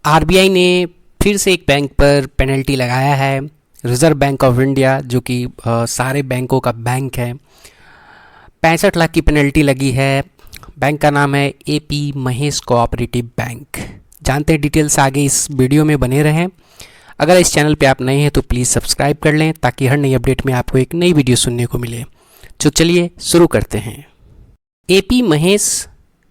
RBI ने फिर से एक बैंक पर पेनल्टी लगाया है। रिजर्व बैंक ऑफ इंडिया, जो कि सारे बैंकों का बैंक है, 65 लाख की पेनल्टी लगी है। बैंक का नाम है एपी महेश कोऑपरेटिव बैंक। जानते हैं डिटेल्स, आगे इस वीडियो में बने रहें। अगर इस चैनल पे आप नए हैं तो प्लीज़ सब्सक्राइब कर लें ताकि हर नई अपडेट में आपको एक नई वीडियो सुनने को मिले। तो चलिए शुरू करते हैं। एपी महेश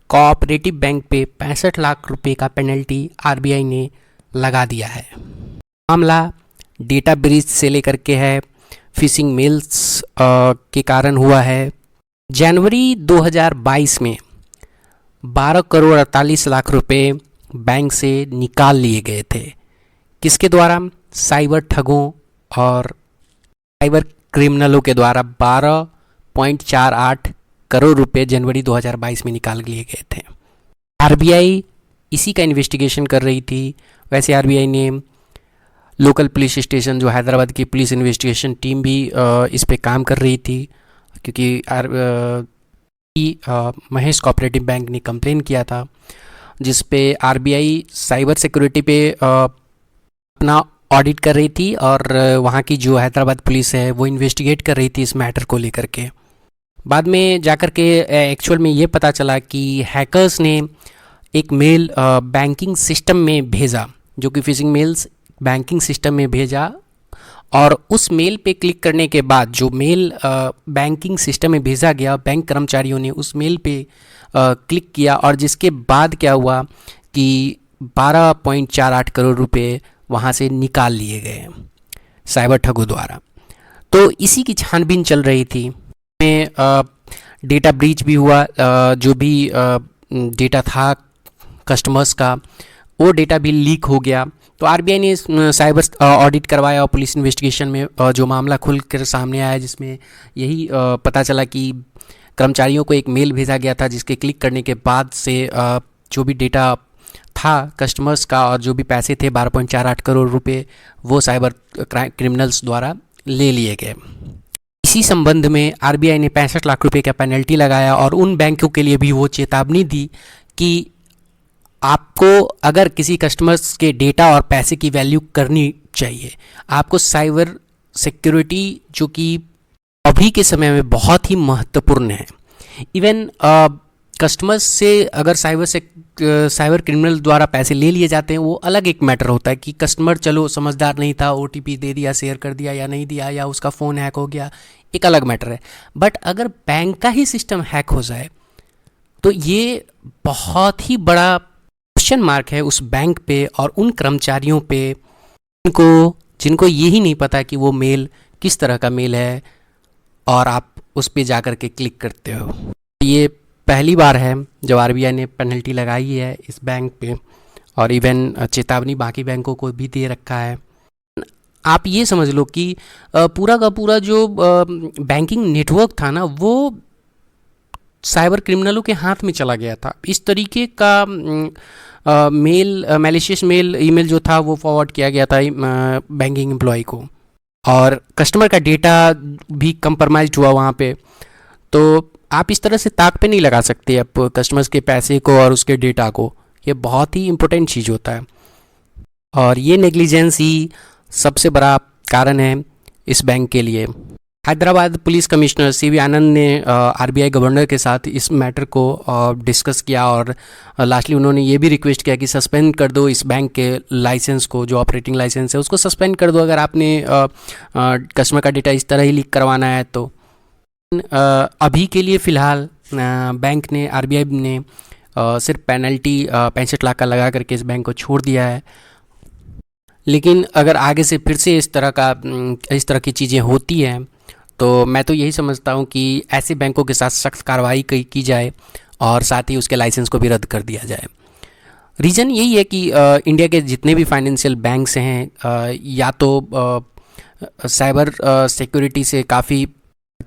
कोऑपरेटिव बैंक पे 65 लाख रुपए का पेनल्टी आरबीआई ने लगा दिया है। मामला डेटा ब्रीच से लेकर के है, फिशिंग मेल्स के कारण हुआ है। जनवरी 2022 में 12 करोड़ 48 लाख रुपए बैंक से निकाल लिए गए थे। किसके द्वारा? साइबर ठगों और साइबर क्रिमिनलों के द्वारा 12.48 करोड़ रुपए जनवरी 2022 में निकाल लिए गए थे। आरबीआई इसी का इन्वेस्टिगेशन कर रही थी। वैसे आरबीआई ने लोकल पुलिस स्टेशन, जो हैदराबाद की पुलिस इन्वेस्टिगेशन टीम भी इस पे काम कर रही थी, क्योंकि महेश कोऑपरेटिव बैंक ने कंप्लेन किया था, जिस पे आरबीआई साइबर सिक्योरिटी पे अपना ऑडिट कर रही थी और वहाँ की जो हैदराबाद पुलिस है वो इन्वेस्टिगेट कर रही थी इस मैटर को लेकर के। बाद में जाकर के एक्चुअल में ये पता चला कि हैकर्स ने एक मेल बैंकिंग सिस्टम में भेजा, जो कि फिशिंग मेल्स बैंकिंग सिस्टम में भेजा, और उस मेल पे क्लिक करने के बाद जो मेल बैंकिंग सिस्टम में भेजा गया, बैंक कर्मचारियों ने उस मेल पे क्लिक किया और जिसके बाद क्या हुआ कि 12.48 करोड़ रुपए वहाँ से निकाल लिए गए साइबर ठगों द्वारा। तो इसी की छानबीन चल रही थी। में डेटा ब्रीच भी हुआ, जो भी डेटा था कस्टमर्स का वो डेटा भी लीक हो गया। तो आरबीआई ने साइबर ऑडिट करवाया और पुलिस इन्वेस्टिगेशन में जो मामला खुल कर सामने आया, जिसमें यही पता चला कि कर्मचारियों को एक मेल भेजा गया था जिसके क्लिक करने के बाद से जो भी डेटा था कस्टमर्स का और जो भी पैसे थे 12.48 करोड़ रुपए, वो साइबर क्रिमिनल्स द्वारा ले लिए गए। इसी संबंध में आरबीआई ने 65 लाख रुपए का पेनल्टी लगाया और उन बैंकों के लिए भी वो चेतावनी दी कि आपको अगर किसी कस्टमर्स के डेटा और पैसे की वैल्यू करनी चाहिए, आपको साइबर सिक्योरिटी, जो कि अभी के समय में बहुत ही महत्वपूर्ण है। इवन कस्टमर्स से अगर साइबर क्रिमिनल द्वारा पैसे ले लिए जाते हैं, वो अलग एक मैटर होता है कि कस्टमर चलो समझदार नहीं था, ओटीपी दे दिया, शेयर कर दिया या नहीं दिया, या उसका फ़ोन हैक हो गया, एक अलग मैटर है। बट अगर बैंक का ही सिस्टम हैक हो जाए तो ये बहुत ही बड़ा क्वेश्चन मार्क है उस बैंक पे और उन कर्मचारियों पे जिनको यही नहीं पता कि वो मेल किस तरह का मेल है और आप उस पे जाकर के क्लिक करते हो। ये पहली बार है जब आरबीआई ने पेनल्टी लगाई है इस बैंक पे, और इवन चेतावनी बाकी बैंकों को भी दे रखा है। आप ये समझ लो कि पूरा का पूरा जो बैंकिंग नेटवर्क था ना, वो साइबर क्रिमिनलों के हाथ में चला गया था। इस तरीके का मैलिशियस मेल, ईमेल जो था वो फॉरवर्ड किया गया था बैंकिंग एम्प्लॉय को, और कस्टमर का डेटा भी कंप्रोमाइज्ड हुआ वहाँ पे। तो आप इस तरह से ताक पे नहीं लगा सकते आप कस्टमर्स के पैसे को और उसके डेटा को। ये बहुत ही इम्पोर्टेंट चीज़ होता है और ये नेग्लिजेंस ही सबसे बड़ा कारण है इस बैंक के लिए। हैदराबाद पुलिस कमिश्नर सीवी आनंद ने आरबीआई गवर्नर के साथ इस मैटर को डिस्कस किया और लास्टली उन्होंने ये भी रिक्वेस्ट किया कि सस्पेंड कर दो इस बैंक के लाइसेंस को, जो ऑपरेटिंग लाइसेंस है उसको सस्पेंड कर दो अगर आपने कस्टमर का डेटा इस तरह ही लीक करवाना है तो। अभी के लिए फ़िलहाल बैंक ने, आरबीआई ने सिर्फ पेनल्टी 65 लाख का लगा करके इस बैंक को छोड़ दिया है। लेकिन अगर आगे से फिर से इस तरह की चीज़ें होती हैं तो मैं तो यही समझता हूँ कि ऐसे बैंकों के साथ सख्त कार्रवाई की जाए और साथ ही उसके लाइसेंस को भी रद्द कर दिया जाए। रीज़न यही है कि इंडिया के जितने भी फाइनेंशियल बैंक्स हैं या तो साइबर सिक्योरिटी से काफ़ी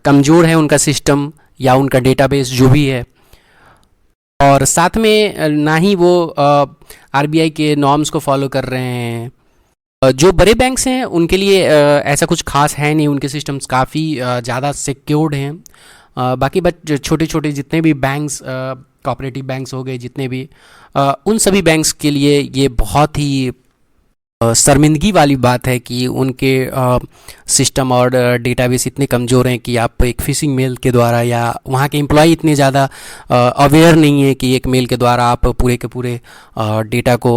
कमज़ोर है उनका सिस्टम या उनका डेटाबेस जो भी है, और साथ में ना ही वो आरबीआई के नॉर्म्स को फॉलो कर रहे हैं। जो बड़े बैंक्स हैं उनके लिए ऐसा कुछ खास है नहीं, उनके सिस्टम्स काफ़ी ज़्यादा सिक्योर्ड हैं बाकी बट छोटे छोटे जितने भी बैंक्स, कोऑपरेटिव बैंक्स हो गए जितने भी, उन सभी बैंक्स के लिए ये बहुत ही शर्मिंदगी वाली बात है कि उनके सिस्टम और डेटाबेस इतने कमज़ोर हैं कि आप एक फ़िशिंग मेल के द्वारा, या वहाँ के एम्प्लॉय इतने ज़्यादा अवेयर नहीं है कि एक मेल के द्वारा आप पूरे के पूरे डेटा को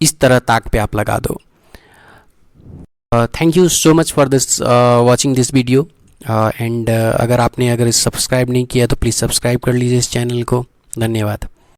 इस तरह ताक पे आप लगा दो। Thank you so much for this watching this video and अगर आपने सब्सक्राइब नहीं किया तो प्लीज़ सब्सक्राइब कर लीजिए इस चैनल को। धन्यवाद।